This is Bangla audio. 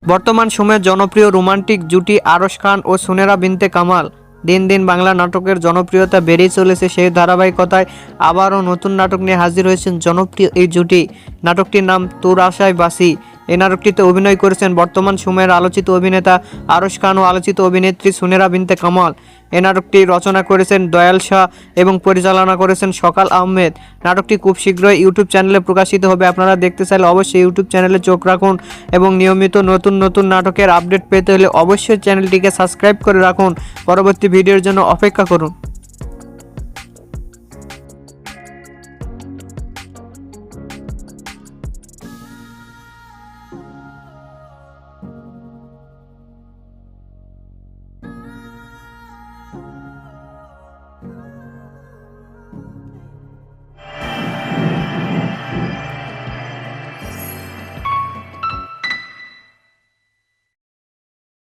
বর্তমান সময়ে জনপ্রিয় রোমান্টিক জুটি আরশ খান ও সুনেরা বিনতে কামাল। দিন দিন বাংলা নাটকের জনপ্রিয়তা বেড়েই চলেছে। সেই ধারাবাহিকতায় আবারও নতুন নাটক নিয়ে হাজির হয়েছেন জনপ্রিয় এই জুটি। নাটকটির নাম তোর আশায় বাসি। এই নাটকটিতে অভিনয় করেছেন বর্তমান সময়ের আলোচিত অভিনেতা আরশ খান ও আলোচিত অভিনেত্রী সুনেরা বিনতে কামাল। এই নাটকটি রচনা করেছেন দয়াল শাহ এবং পরিচালনা করেছেন সকাল আহমেদ। নাটকটি খুব শীঘ্রই ইউটিউব চ্যানেলে প্রকাশিত হবে। আপনারা দেখতে চাইলে অবশ্যই ইউটিউব চ্যানেলে চোখ রাখুন এবং নিয়মিত নতুন নতুন নাটকের আপডেট পেতে হলে অবশ্যই চ্যানেলটিকে সাবস্ক্রাইব করে রাখুন। পরবর্তী ভিডিওর জন্য অপেক্ষা করুন।